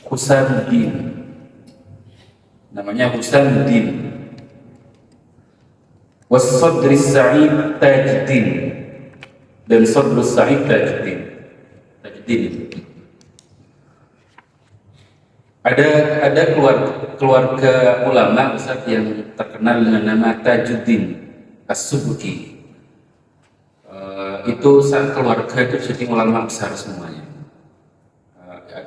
Husamuddin, namanya Husamuddin. Was-Sadris Sa'id Tajuddin, dan Sadrus Sa'id Tajuddin. Ada keluarga ulama besar yang terkenal dengan nama Tajuddin As-Subki. Itu keluarga itu jadi ulama besar semuanya.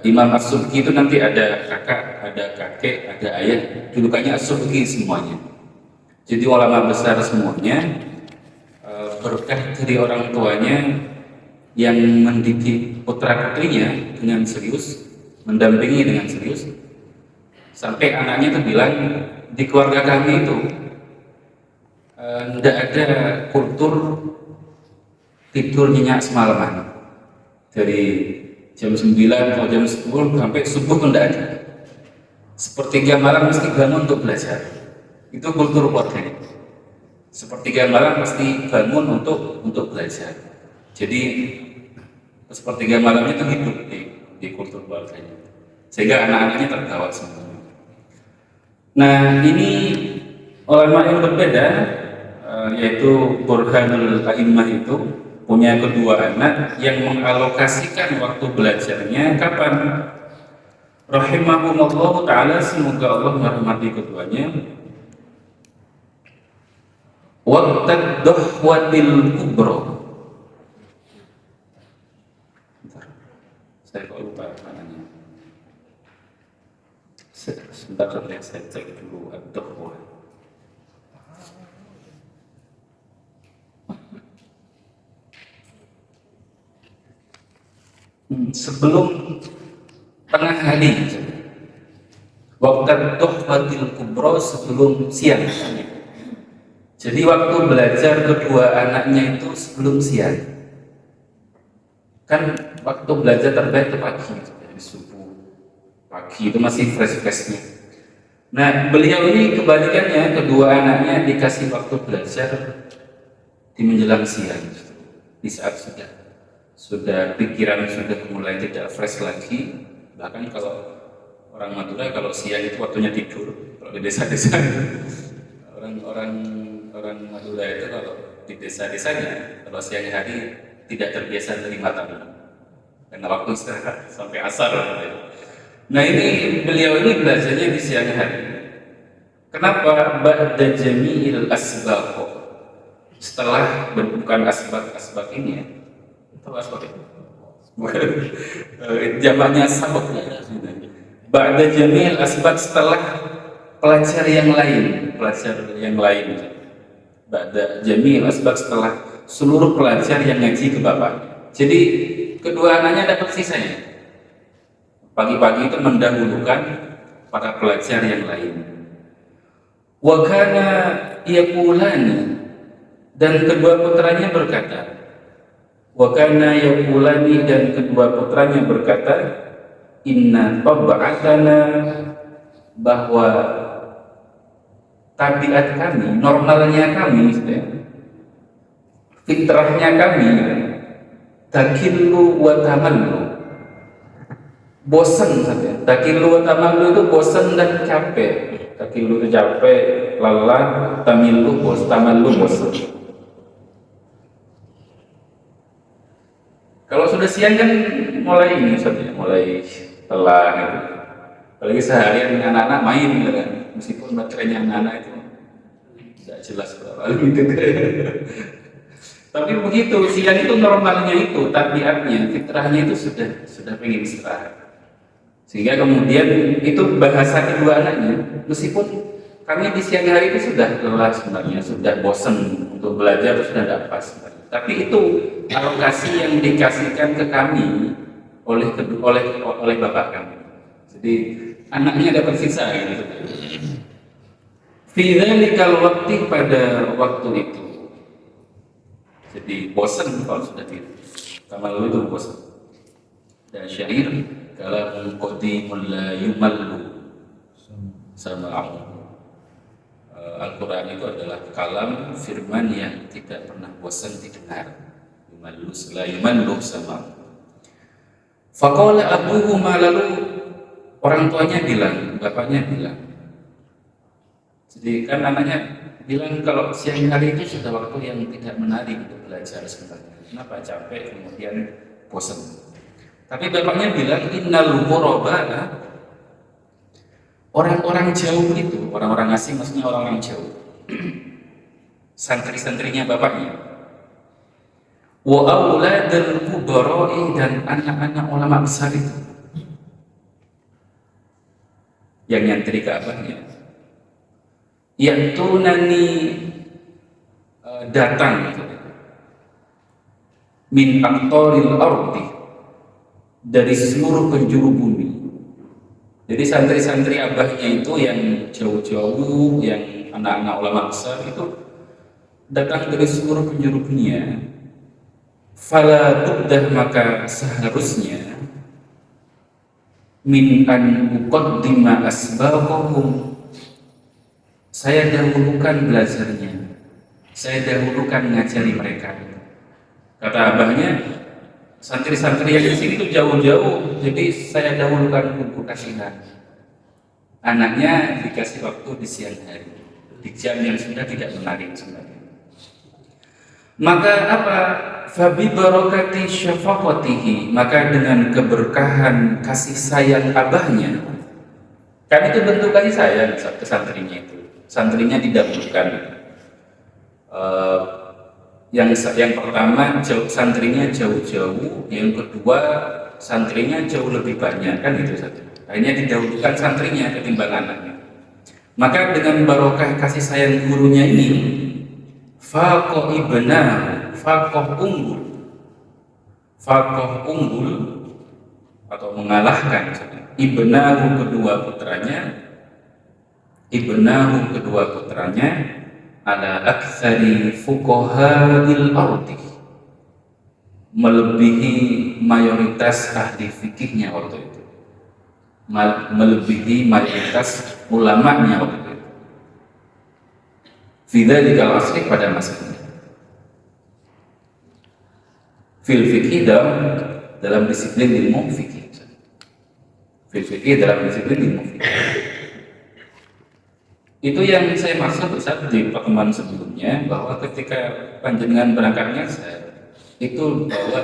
Imam As-Subki itu nanti ada kakak, ada kakek, ada ayah, julukannya As-Subki semuanya. Jadi ulama besar semuanya, berkah dari orang tuanya yang mendidik putra putrinya dengan serius, mendampingi dengan serius, sampai anaknya itu bilang, di keluarga kami itu tidak ada kultur tidur nyenyak semalaman, dari jam 9 atau jam 10 sampai subuh pun tidak ada. Sepertiga malam mesti bangun untuk belajar. Itu kultur keluarganya. Sepertiga malam pasti bangun untuk belajar. Jadi sepertiga malam itu hidup di kultur keluarganya, sehingga anak-anaknya terbawa semua. Nah, ini ulama yang berbeda, yaitu Burhanul A'immah itu punya kedua anak yang mengalokasikan waktu belajarnya kapan? Rahimahumullah ta'ala, semoga Allah merahmati keduanya. Waqtad dohwatil kubro. Saya kok lupa mananya. Sebentar saja, saya cek dulu ad-dohwah. Sebelum tengah hari, waqtad dohwatil kubro, sebelum siang. Jadi waktu belajar kedua anaknya itu sebelum siang. Kan waktu belajar terbaik itu pagi, jadi subuh. Pagi itu masih fresh-freshnya. Nah, beliau ini kebalikannya, kedua anaknya dikasih waktu belajar di menjelang siang. Di saat sudah pikiran sudah mulai tidak fresh lagi. Bahkan kalau orang Madura, kalau siang itu waktunya tidur. Kalau di desa-desa orang Madura itu kalau di desa-desanya, kalau siang hari tidak terbiasa menerima tamu karena waktu istirahat sampai asar. Nah, ini beliau ini belajarnya di siang hari. Kenapa? Ba'da jami'il asbaq, setelah, bukan asbaq ini ya, itu asbaq itu bukan jamaknya sabaq. Ba'da jami'il asbaq, setelah pelajar yang lain. Ba'da jami'il asbaq, setelah seluruh pelajar yang ngaji ke bapak. Jadi kedua anaknya dapat sisanya. Pagi-pagi itu mendahulukan para pelajar yang lain. Wa kana yaqulani, dan kedua putranya berkata, wa kana yaqulani, dan kedua putranya berkata, inna tab'atana, bahwa tabiat kami, normalnya kami, fitrahnya kami, takillu wa tamallu, bosan saja. Takillu wa tamallu itu bosan dan capek. Takillu itu capek, lelah, tamallu bosan. Kalau sudah siang kan mulai ini saja, mulai lelah gitu. Apalagi seharian dengan anak-anak main gitu kan. Meskipun baterainya anak-anak itu tidak jelas berapa gitu. Tapi begitu, siang itu normalnya itu, tabiatnya, fitrahnya itu sudah pengen istirahat. Sehingga kemudian itu bahasa kedua anaknya, meskipun kami di siang hari itu sudah lelah sebenarnya, sudah bosan untuk belajar, sudah tidak pas sebenarnya. Tapi itu alokasi yang dikasihkan ke kami oleh bapak kami. Jadi anaknya dapat sisa gitu. Fi dzalikal waqti, pada waktu itu. Jadi bosan kalau sudah tidur. Kamal itu bosan. Dan syair, kalam qadimul la yumallu sama'u. Al-Quran itu adalah kalam firman yang tidak pernah bosan didengar. La yumallu sama'u. Faqala abuhuma, lalu orang tuanya bilang, bapaknya bilang. Jadi kan anaknya bilang kalau siang hari itu sudah waktu yang tidak menarik untuk belajar sebenarnya. Kenapa? Capek, kemudian bosan. Tapi bapaknya bilang, innal ghuraba, orang-orang jauh itu, orang-orang asing maksudnya orang-orang jauh, santri-santrinya bapaknya, wa auladul kubara'i, dan anak-anak ulama besar itu yang nyantri ke abahnya, yatunani, datang min aqtaril ardi, dari seluruh penjuru bumi. Jadi santri-santri abahnya itu yang jauh-jauh, yang anak-anak ulama besar itu datang dari seluruh penjuru dunia. Fala tubdah, maka seharusnya min an uqaddima asbaqahum, saya dahulukan belajarnya, saya dahulukan ngajari mereka. Kata abahnya, santri-santri yang di sini tuh jauh-jauh, jadi saya dahulukan untuk kasihan. Anaknya dikasih waktu di siang hari, di jam yang sudah tidak menarik sebenarnya. Maka apa? Fabi barokati syafaqatihi, maka dengan keberkahan kasih sayang abahnya, kan itu bentuk kasih sayang ke santrinya itu. Santrinya didahulukan. Yang pertama santrinya jauh-jauh, yang kedua santrinya jauh lebih banyak, kan itu satu. Akhirnya didahulukan santrinya ketimbang anaknya. Maka dengan barokah kasih sayang gurunya ini, faqo ibna, faqo unggul atau mengalahkan ibnahu, kedua putranya ala aktsari fuqaha'il ardi, melebihi mayoritas ahli fikihnya waktu itu, melebihi mayoritas ulamanya waktu itu. Fidzalika asri, pada masa ini. Fil fikih, dalam disiplin ilmu fikih. Fil fikih, dalam disiplin ilmu fikih. Itu yang saya maksud Ustaz di pertemuan sebelumnya, bahwa ketika panjenengan berangkatnya itu bahwa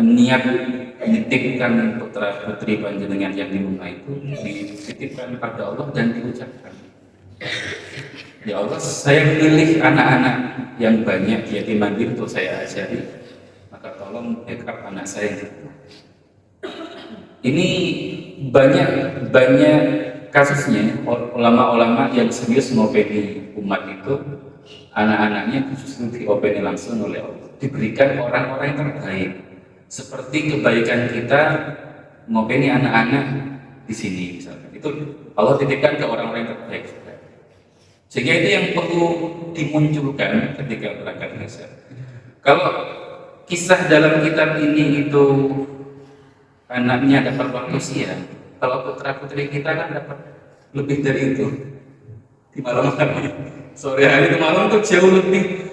niat menitipkan putra putri panjenengan yang di rumah itu dititipkan pada Allah dan diucapkan, ya Allah, saya pilih anak-anak yang banyak yatim piatu untuk saya ajari, maka tolong backup anak saya. Ini banyak kasusnya ulama-ulama yang serius ngopeni umat itu, anak-anaknya justru diopeni langsung oleh Allah, diberikan orang-orang yang terbaik. Seperti kebaikan kita ngopeni anak-anak di sini misalkan, itu Allah titipkan ke orang-orang yang terbaik. Sehingga itu yang perlu dimunculkan ketika berangkat haji. Kalau kisah dalam kitab ini itu anaknya dapat waktu siang, kalau putra putri kita kan dapat lebih dari itu di malam hari. Sore hari ke malam tuh jauh lebih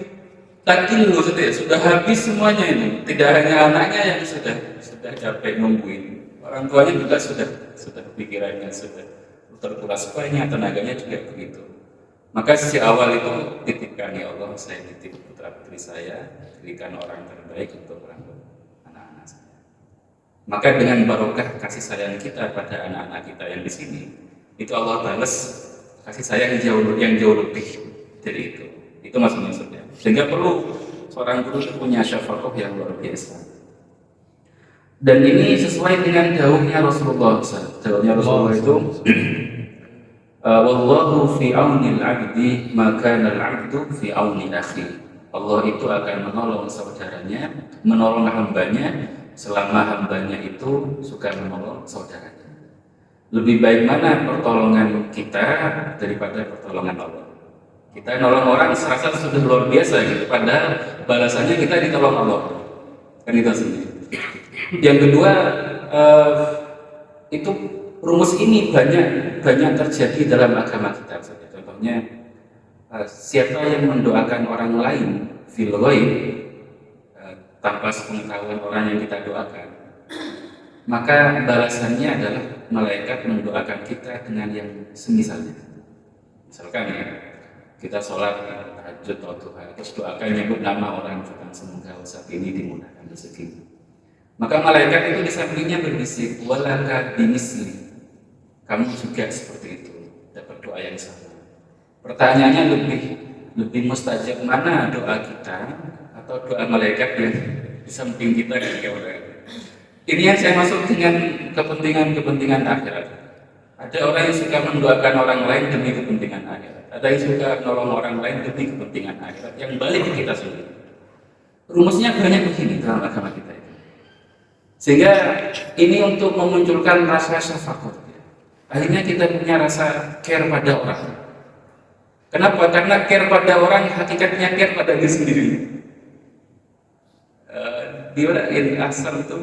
takil loh, sudah habis semuanya ini. Tidak hanya anaknya yang sudah capek nungguin, orang tuanya juga sudah pikirannya sudah terkuras banyak, tenaganya juga begitu. Maka sejak awal itu titipkan, ya Allah, saya titip putra putri saya, berikan orang terbaik untuk merangkul anak-anak saya. Maka dengan barokah kasih sayang kita pada anak-anak kita yang di sini, itu Allah balas kasih sayang yang jauh lebih dari itu. Itu maksudnya. Sehingga perlu seorang guru punya syafaqah yang luar biasa. Dan ini sesuai dengan dawuhnya Rasulullah. Dawuhnya Rasulullah itu, wallahu fi aunil abdi maka al-abdu fi auni akhi. Allah itu akan menolong saudaranya, menolong hambanya selama hambanya itu suka menolong saudaranya. Lebih baik mana pertolongan kita daripada pertolongan Allah? Kita nolong orang serasa sudah luar biasa gitu, padahal balasannya kita ditolong Allah. Kan itu sendiri. Yang kedua, itu rumus ini banyak terjadi dalam agama kita. Contohnya, siapa yang mendoakan orang lain fil ghaib, tanpa sepengetahuan orang yang kita doakan, maka balasannya adalah malaikat mendoakan kita dengan yang semisalnya. Misalkan ya, kita sholat tahajud atau duha, terus doakan nyebut nama orang kita, semoga saat ini dimudahkan rezeki. Maka malaikat itu di sampingnya berbisik, walaka bimisli, kamu juga seperti itu, dapat doa yang sama. Pertanyaannya lebih mustajab, mana doa kita atau doa malaikat yang di samping kita ketika orang. Ini yang saya masuk dengan kepentingan akhirat. Ada orang yang suka mendoakan orang lain demi kepentingan akhirat. Ada yang suka menolong orang lain demi kepentingan akhirat yang balik ke kita sendiri. Rumusnya banyak begini dalam agama kita itu. Sehingga ini untuk memunculkan rasa syafaqat. Akhirnya kita punya rasa care pada orang. Kenapa? Karena care pada orang hakikatnya care pada diri sendiri. Gimana in ahsan itu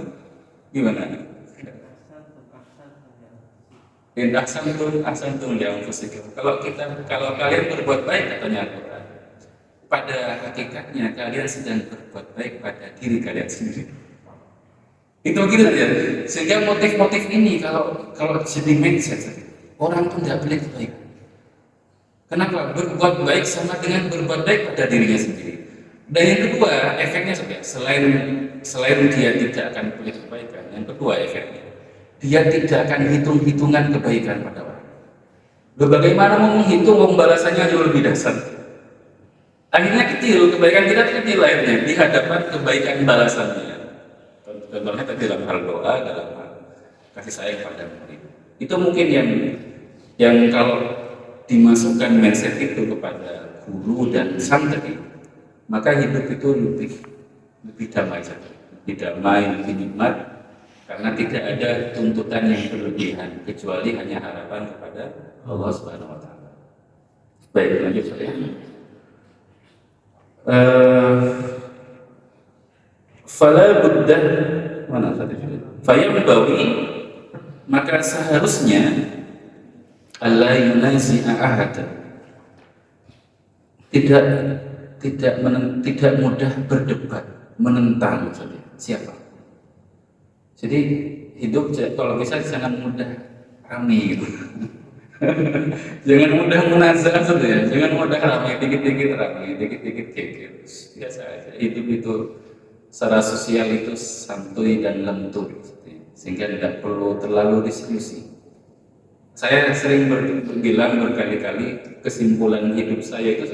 gimana? In ahsan tuh yang positif. Kalau kalian berbuat baik, katanya Al-Quran, pada hakikatnya kalian sedang berbuat baik pada diri kalian sendiri. Itu gitu ya. Sehingga motif-motif ini kalau jadi mindset, orang tuh tidak boleh baik. Kenapa? Berbuat baik sama dengan berbuat baik pada dirinya sendiri. Dan yang kedua, efeknya selain dia tidak akan punya kebaikan, yang kedua efeknya, dia tidak akan hitung-hitungan kebaikan pada orang. Bagaimana mau menghitung balasannya jauh lebih dasar. Akhirnya kecil, kebaikan kita kecil akhirnya di hadapan kebaikan balasannya. Contohnya tadi dalam hal doa, dalam hal kasih sayang pada murid. Itu mungkin yang kalau dimasukkan mindset itu kepada guru dan santri, maka hidup itu lebih damai saja, lebih damai, lebih nikmat, karena tidak ada tuntutan yang berlebihan kecuali hanya harapan kepada Allah Subhanahu Wa Taala. Baik, lanjut saya. Fala budda mana tadi? Fayambawi, maka seharusnya Allah yunazi'a ahada, tidak mudah berdebat, menentang maksudnya siapa. Jadi hidup kalau bisa jangan mudah rame gitu. Jangan mudah munazah saja, jangan mudah rame, dikit-dikit rame, dikit-dikit geger. Biasa aja. Hidup itu secara sosial itu santuy dan lentur, sehingga tidak perlu terlalu diskusi. Saya sering bilang berkali-kali, kesimpulan hidup saya itu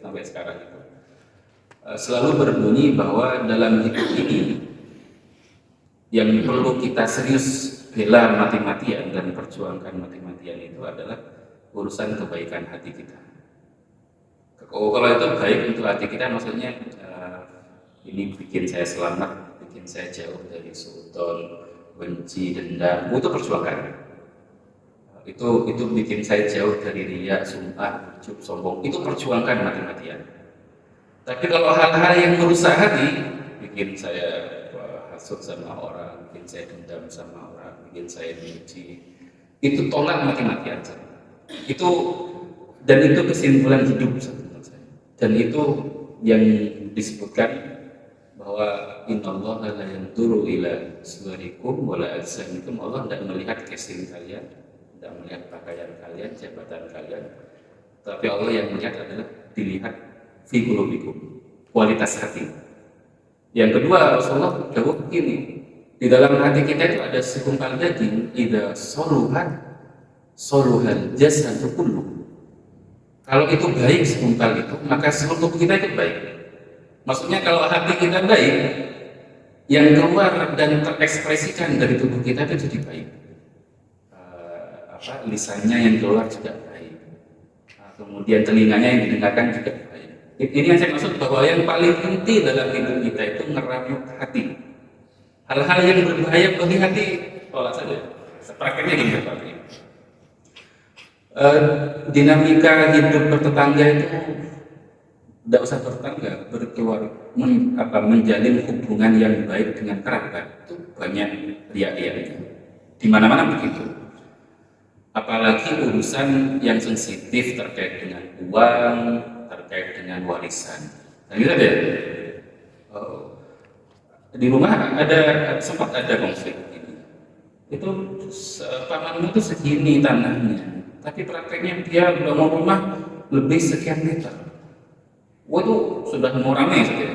sampai sekarang itu selalu berbunyi bahwa dalam hidup ini yang perlu kita serius bela mati-matian dan perjuangkan mati-matian itu adalah urusan kebaikan hati kita. Kalau itu baik untuk hati kita, maksudnya ini bikin saya selamat, bikin saya jauh dari suudzon, benci, dendam, itu perjuangkan. Itu bikin saya jauh dari riya, sum'ah, ujub, sombong, itu perjuangkan mati-matian. Tapi kalau hal-hal yang merusak hati, bikin saya hasut sama orang, bikin saya dendam sama orang, bikin saya benci, itu tolak mati-matian. Itu kesimpulan hidup menurut saya. Dan itu yang disebutkan bahwa innallaha la yanzuru ila suwarikum wala ajsamikum, Allah tidak melihat casing kalian, tidak melihat pakaian kalian, jabatan kalian, tapi Allah yang melihat adalah dilihat fi qulubikum, kualitas hati. Yang kedua, Rasulullah jawab begini, di dalam hati kita itu ada segumpal daging, idza saluhal jasadu kullu. Kalau itu baik segumpal itu, maka seluruh tubuh kita ikut baik. Maksudnya kalau hati kita baik, yang keluar dan terekspresikan dari tubuh kita itu jadi baik. Lisannya yang keluar juga baik. Kemudian telinganya yang didengarkan juga baik. Ini yang saya maksud bahwa yang paling inti dalam hidup kita itu ngeramut hati. Hal-hal yang berbahaya bagi hati, tolak saja. Prakteknya gini Pak. Dinamika hidup bertetangga itu tidak usah bertetangga, menjalin hubungan yang baik dengan kerabat itu banyak riak-riaknya. Di mana-mana begitu. Apalagi urusan yang sensitif terkait dengan uang, terkait dengan warisan. Nah, gitu deh. Di rumah sempat ada konflik ini. itu pamanmu itu segini tanahnya, tapi prakteknya dia bangun rumah lebih sekian meter. Wah itu sudah mau rame saja.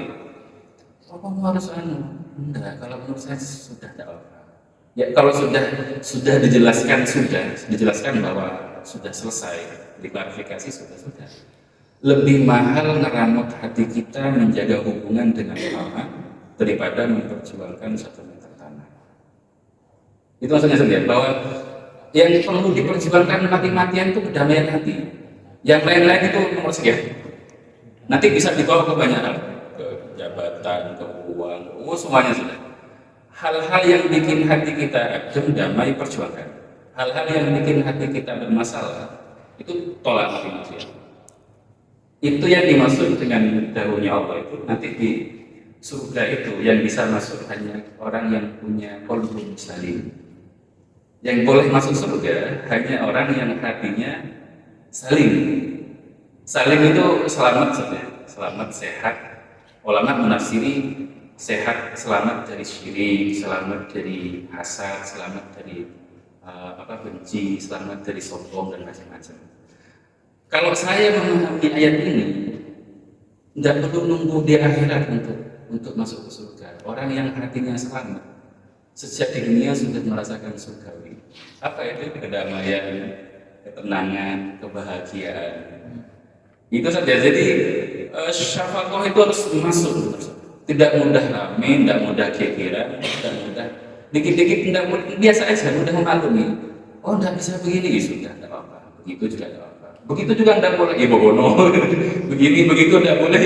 Apa kamu harus enggak, kalau menurut saya sudah tidak apa. Ya kalau sudah dijelaskan bahwa sudah selesai, diklarifikasi sudah. Lebih mahal ngeramut hati kita menjaga hubungan dengan ulama daripada memperjuangkan satu meter tanah. Itu maksudnya saya bahwa yang perlu diperjuangkan mati-matian itu kedamaian hati. Yang lain-lain itu nomor sekian. Nanti bisa dibawa ke banyak hal, ke jabatan, ke uang, semuanya sudah. Hal-hal yang bikin hati kita adem, damai, perjuangkan. Hal-hal yang bikin hati kita bermasalah, itu tolak mati-matian. Itu yang dimaksud dengan dahulunya Allah itu. Nanti di surga itu yang bisa masuk hanya orang yang punya qalbun salim. Yang boleh masuk surga hanya orang yang hatinya salim. Salim itu selamat saja, selamat sehat. Ulama menafsiri sehat, selamat dari syirik, selamat dari hasad, selamat dari benci, selamat dari sombong dan macam-macam. Kalau saya memahami ayat ini, tidak perlu nunggu di akhirat untuk masuk ke surga. Orang yang hatinya selamat sejak di dunia sudah merasakan surgawi. Apa itu? Kedamaian, ketenangan, kebahagiaan. Itu saja. Jadi syafaqah itu harus masuk. Tidak mudah rame, tidak mudah kira-kira, tidak mudah dikit-dikit, tidak mudah, biasa aja, mudah memaklumi. Oh, tidak bisa begini, sudah tidak apa-apa. Begitu juga tidak apa. Begitu juga tidak boleh, bono. Begini, begitu tidak boleh.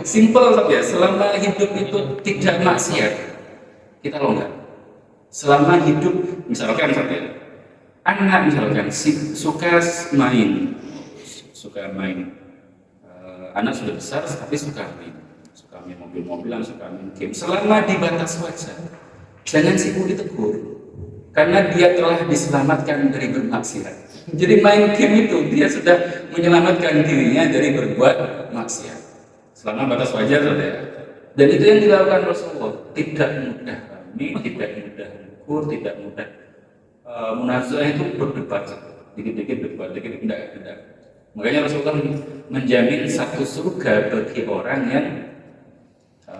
Simple saja. Selama hidup itu tidak maksiat, kita longgar. Selama hidup, misalkan saja, anak misalkan suka main. Anak sudah besar tapi suka main mobil-mobilan, suka main game. Selama di batas wajar, jangan sibuk ditegur, karena dia telah diselamatkan dari bermaksiat. Jadi main game itu dia sudah menyelamatkan dirinya dari berbuat maksiat selama batas wajar saja. Dan itu yang dilakukan Rasulullah. Tidak mudah kami, tidak mudah ukur, tidak mudah munazah itu berdebat, dikit-dikit berdebat, dikit-dikit tidak. Makanya Rasulullah menjamin satu surga bagi orang yang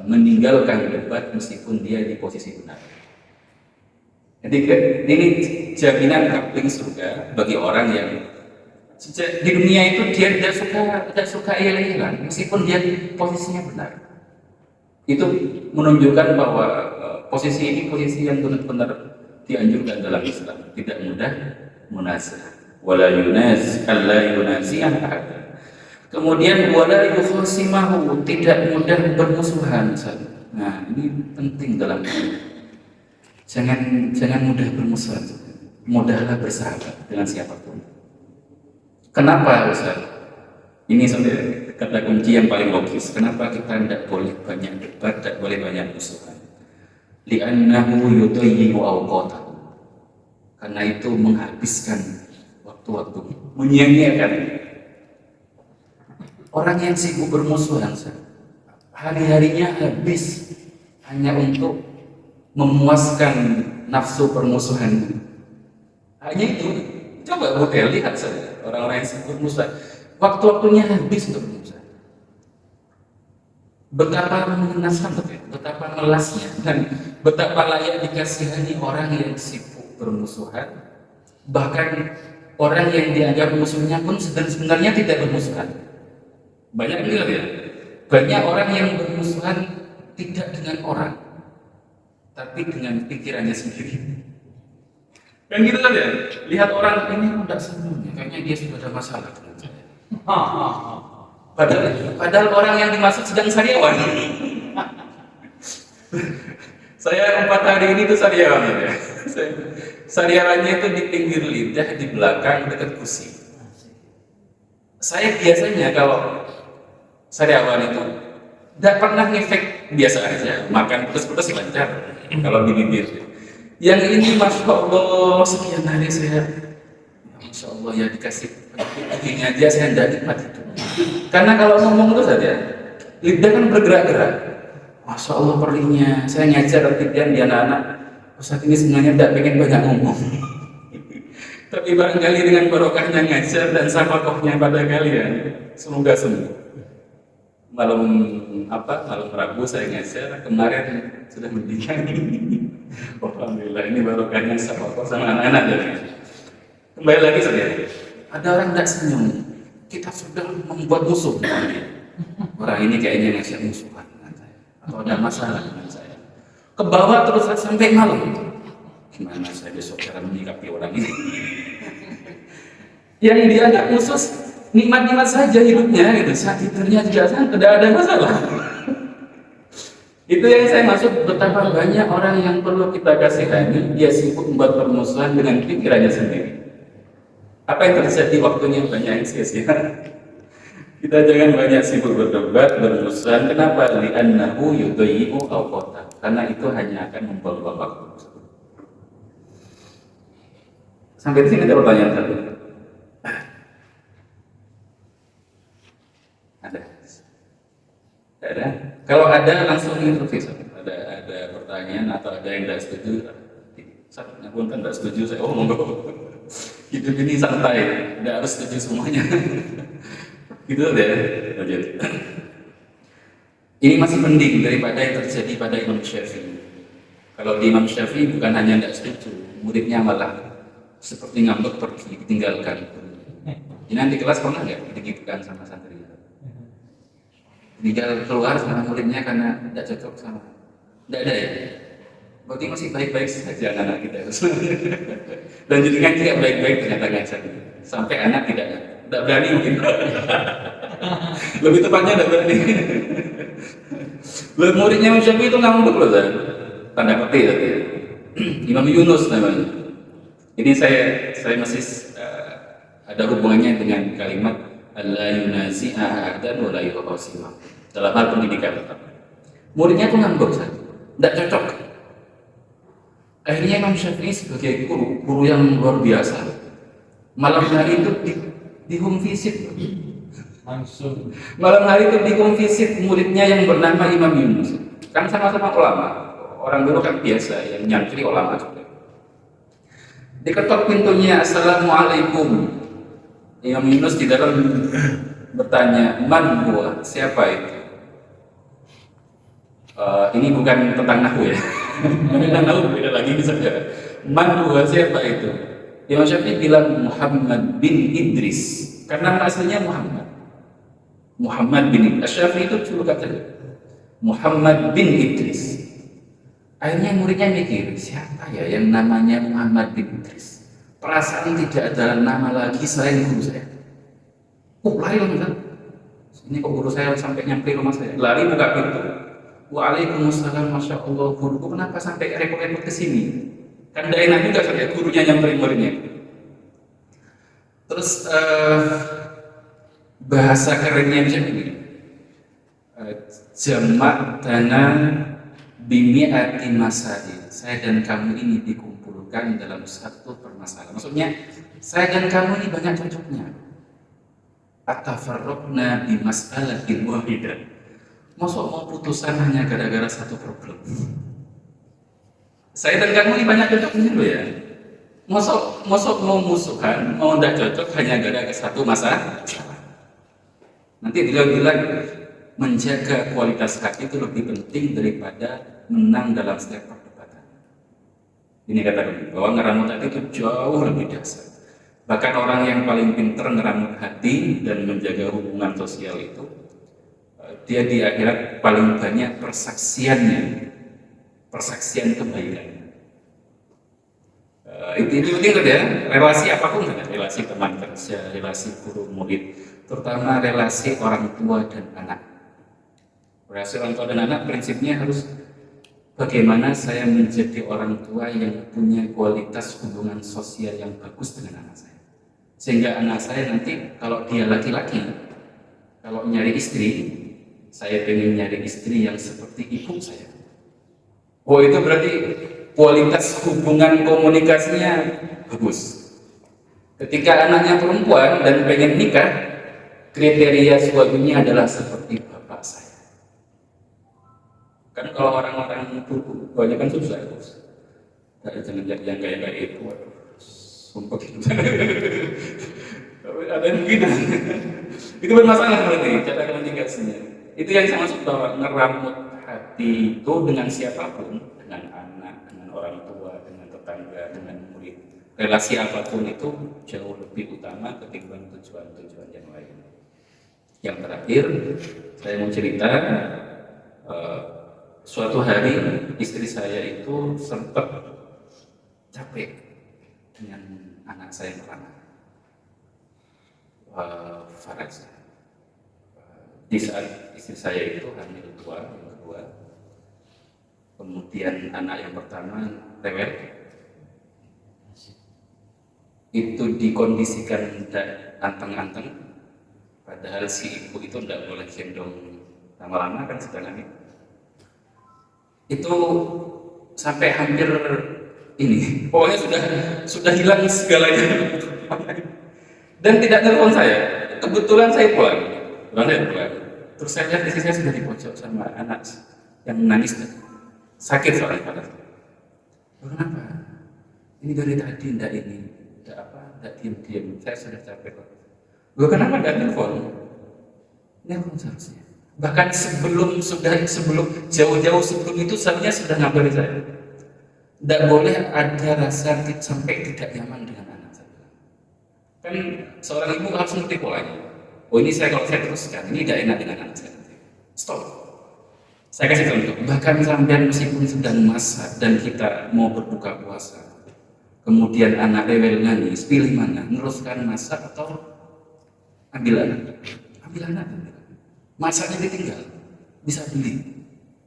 meninggalkan debat meskipun dia di posisi benar. Jadi ini jaminan kapling surga bagi orang yang di dunia itu dia tidak suka ilah-ilah meskipun dia posisinya benar. Itu menunjukkan bahwa posisi ini posisi yang benar-benar dianjurkan dalam Islam. Tidak mudah munazah. Wala yunazi ahad. Kemudian wala yukhasimahu, tidak mudah bermusuhan. Nah, ini penting dalam hidup. Jangan mudah bermusuhan. Mudahlah bersahabat dengan siapapun. Kenapa, Ustaz? Ini sebenarnya kata kunci yang paling logis. Kenapa kita tidak boleh banyak debat, tidak boleh banyak musuhan? Li'annahu yudayyi'u awqatahu. Karena itu menghabiskan waktu-waktu, menyia-nyiakan. Orang yang sibuk bermusuhan, hari-harinya habis hanya untuk memuaskan nafsu permusuhan. Hanya itu. Coba budaya lihat saja orang-orang yang sibuk bermusuhan, waktu-waktunya habis untuk bermusuhan. Betapa mengenaskan, betapa melasnya, dan betapa layak dikasihani orang yang sibuk bermusuhan. Bahkan orang yang dianggap musuhnya pun sebenarnya tidak bermusuhan. Banyak juga ya. Banyak orang yang bermusuhan tidak dengan orang, tapi dengan pikirannya sendiri. Kan gitu kan ya? Lihat orang ini tidak senang, kayaknya dia sudah ada masalah dengan saya. Padahal orang yang dimaksud sedang sariawan. Saya 4 hari ini tuh sariawan ya. Sariawannya itu di pinggir lidah, di belakang dekat gusi. Saya biasanya kalau sariawan itu tidak pernah ngefek, biasa aja, makan pedas-pedas lancar kalau di bibir. Yang ini Masya Allah, sekian hari saya, Masya Allah ya dikasih begini aja saya tidak nikmat itu. Karena kalau ngomong itu saja, lidah kan bergerak-gerak. Masya Allah perlinya, saya ngajar ketidian di anak-anak, Ustaz ini sebenarnya tidak pengen banyak ngomong. Tapi barangkali dengan barokahnya ngajar dan safakohnya pada kalian, semoga sembuh. Malam Rabu saya ngajar, kemarin sudah mendingan. Alhamdulillah, ini barokahnya safakoh sama anak-anak dari. Kembali lagi saja, ada orang tidak senyum, kita sudah membuat musuh dengan dia. Orang ini kayaknya ngasih musuhan dengan saya, atau ada masalah dengan saya. Ke bawah terus sampai malam. Gimana saya besok cara menyikapi orang ini? Yang dianggap khusus nikmat-nikmat saja hidupnya, gitu. Saat tidurnya tidak ada masalah. Itu yang saya maksud, betapa banyak orang yang perlu kita kasihani, dia sibuk membuat permusuhan dengan pikirannya sendiri. Apa yang terjadi waktunya banyak yang sia-sia. Kita jangan banyak sibuk berdebat, bermusuhan. Kenapa? Li'annahu yudayyi'u awqata. Karena itu hanya akan membuang-buang waktu. Sampai di sini ada pertanyaan satu. Ada? Ada? Kalau ada langsung interview. Ada pertanyaan atau ada yang tidak setuju? Saya pun kan tidak setuju. Saya monggo. Hidup ini santai, tidak harus setuju semuanya. Gitu deh. Lanjut. Ini masih mending daripada yang terjadi pada Imam Syafi'i. Kalau di Imam Syafi'i bukan hanya tidak setuju, muridnya malah seperti ngambek pergi, ditinggalkan. Ini di kelas pernah nggak digitukan sama santri? Tinggal keluar sama muridnya karena tidak cocok sama. Tidak ada ya? Berarti masih baik-baik saja anak-anak kita. Dan jadikan juga baik-baik ternyata ngajar. Sampai anak tidak berani mungkin. Lebih tepatnya tidak berani. Muridnya Imam Syafi'i itu ngambek loh, tanda petik tadi. Imam Yunus namanya. Ini saya masih ada hubungannya dengan kalimat la yunazi'a ahadan wa la yuqasima. Dalam hal pendidikan. Muridnya itu ngambek, tidak cocok. Akhirnya Imam Syafi'i sebagai guru yang luar biasa, malam hari itu di home visit. Langsung. Malam hari itu di home visit muridnya yang bernama Imam Yunus. Kan sama-sama ulama. Orang dulu kan biasa yang nyantri ulama juga. Diketok pintunya, Assalamualaikum. Imam Yunus di dalam bertanya, Man huwa? Siapa itu? Ini bukan tentang nahu ya. Tentang nahu beda lagi saja. Man huwa? Siapa itu? Imam Syafi'i bilang Muhammad bin Idris. Karena aslinya Muhammad. Muhammad bin Idris. Syafi'i itu julukan saja. Muhammad bin Idris. Akhirnya muridnya mikir, siapa ya yang namanya Muhammad bin Idris? Perasaan tidak ada nama lagi selain guru saya. Lari langsung. Ini kok guru saya sampai nyampe rumah saya. Lari buka pintu. Waalaikumsalam, Masya Allah, guruku kenapa sampai repot-repot ke sini? Kan tidak enak juga saya gurunya nyamperin muridnya. Terus bahasa kerennya bisa begini. Jamak dana bimi'ati masail. Saya dan kamu ini dikumpulkan dalam satu permasalahan. Maksudnya, saya dan kamu ini banyak cocoknya. Atafarraqna bi mas'alatin wahidah. Masuk mau putusan hanya gara-gara satu problem. Saya dan kamu ini banyak cocoknya loh ya. Masuk mau musuhan, mau tidak cocok hanya gara-gara satu masalah. Nanti beliau bilang menjaga kualitas hati itu lebih penting daripada menang dalam setiap perdebatan. Ini kata beliau, bahwa ngeramut hati itu jauh lebih dahsyat. Bahkan orang yang paling pintar ngeramut hati dan menjaga hubungan sosial itu, dia di akhirat paling banyak persaksian kebaikan. Itu penting tuh ya, relasi apapun kan, relasi teman kerja, relasi guru murid, terutama relasi orang tua dan anak. Relasi orang tua dan anak prinsipnya harus bagaimana saya menjadi orang tua yang punya kualitas hubungan sosial yang bagus dengan anak saya. Sehingga anak saya nanti kalau dia laki-laki, kalau nyari istri, saya pengen nyari istri yang seperti ibu saya. Oh itu berarti kualitas hubungan komunikasinya bagus. Ketika anaknya perempuan dan pengen nikah, kriteria suaminya adalah seperti bapak saya. Kan kalau orang-orang dulu kebanyakan susah, jangan jadi yang kayak itu, waduh, sumpah gitu. Ada yang begitu. Itu bermasalah berarti cara komunikasinya. Itu yang saya maksud bahwa ngeramut hati itu dengan siapapun, dengan anak, dengan orang tua, dengan tetangga, dengan murid. Relasi apapun itu jauh lebih utama ketimbang tujuan-tujuan yang lain. Yang terakhir, saya mau cerita, suatu hari istri saya itu sempat capek dengan anak saya yang pertama, Faraj. Di saat istri saya itu hamil yang kedua, kemudian anak yang pertama rewel, itu dikondisikan anteng-anteng, padahal si ibu itu tidak boleh gendong lama-lama kan sedang hamil. Itu sampai hampir ini, pokoknya sudah hilang segalanya. Dan tidak telepon saya. Kebetulan saya pulang. Terus saya lihat istri saya sudah di pojok sama anak yang nangis, sakit soalnya padahal. Kenapa? Ini dari tadi tidak diam-diam. Saya sudah capek. Kenapa tidak telepon? Telepon seharusnya. Bahkan jauh-jauh sebelum itu seharusnya sudah ngabarin saya. Tidak boleh ada rasa sampai tidak nyaman dengan anak saya. Kan seorang ibu harus ngerti polanya. Ini kalau saya teruskan, ini tidak enak dengan anak saya. Stop. Saya kasih contoh. Bahkan sampai meskipun sedang masak dan kita mau berbuka puasa, kemudian anak rewel nangis, pilih mana? Meneruskan masak atau ambil anak? Ambil anak. Masaknya ditinggal, bisa beli.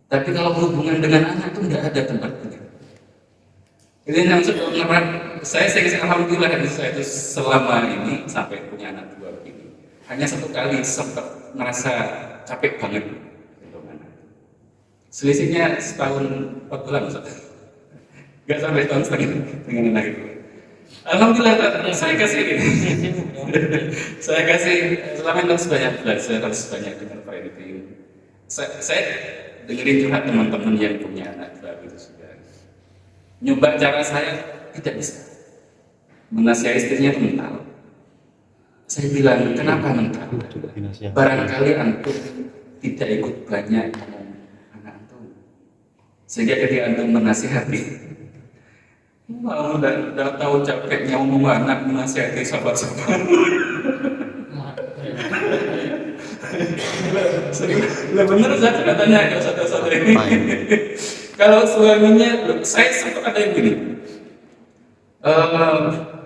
Tapi kalau berhubungan dengan anak itu tidak ada tempat beli. Ini yang saya kasih alhamdulillah saya itu selama ini sampai punya anak 2 begini. Hanya 1 kali sempat merasa capek banget untuk anak. Selisihnya setahun 4 bulan, nggak sampai setahun setengah dengan anak itu. Alhamdulillah saya kasih selama ini harus banyak belajar, harus banyak dengar parenting. Saya dengerin curhat teman-teman yang punya anak baru itu sudah nyoba cara saya, tidak bisa. Menasihati istrinya itu mental. Saya bilang, kenapa mental? Barangkali antum tidak ikut banyak ngomong anak antum, sehingga ketika antum menasihati, udah tahu capeknya ngomong anak menasihati sahabat-sahabat. Bener saja katanya kalau saudara ini. Kalau suaminya, saya sempat ada yang gini,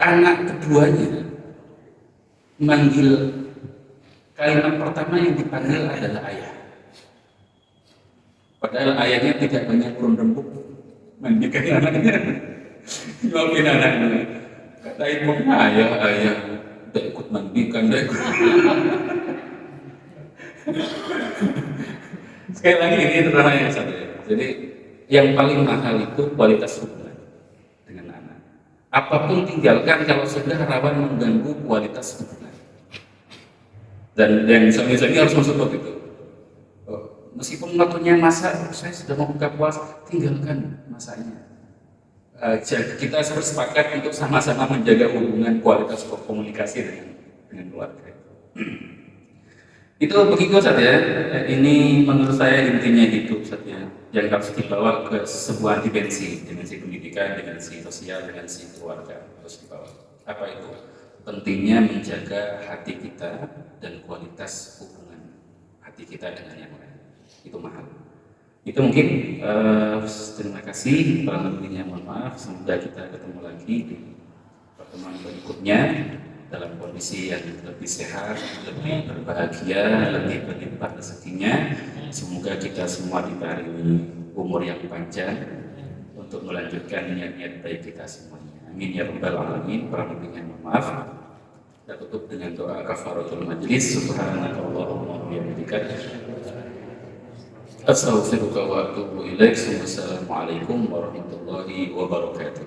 anak keduanya manggil, kalimat pertama yang dipanggil adalah ayah. Padahal ayahnya tidak banyak kurun rembuk mandikan anaknya, nyuapin anaknya. Kata ibunya, ayah tidak ikut mandikan, tidak ikut. Sekali lagi ini terutama yang satu. Jadi yang paling mahal itu kualitas hubungan dengan anak. Apapun tinggalkan kalau sudah rawan mengganggu kualitas hubungan. Dan yang suami-suami harus masuk ke itu. Meskipun waktunya masak, saya sudah mau buka puasa, tinggalkan masaknya. Kita harus sepakat untuk sama-sama menjaga hubungan kualitas komunikasi dengan keluarga. Itu begitu saja. Ini menurut saya intinya hidup saja yang harus dibawa ke sebuah dimensi pendidikan, dimensi sosial, dimensi keluarga harus dibawa. Apa itu? Pentingnya menjaga hati kita dan kualitas hubungan hati kita dengan yang lain. Itu mahal. Itu mungkin terima kasih, kurang lebihnya mohon maaf. Semoga kita ketemu lagi di pertemuan berikutnya dalam kondisi yang lebih sehat, lebih berbahagia, lebih berlimpah rezekinya. Semoga kita semua diberi umur yang panjang untuk melanjutkan niat-niat baik kita semuanya. Amin ya rabbal alamin. Kurang lebihnya mohon maaf. Kita tutup dengan doa kafaratul majlis. Subhanakallahumma wa bihamdika astaghfiruka wa atubu ilaik. Wassalamualaikum warahmatullahi wabarakatuh.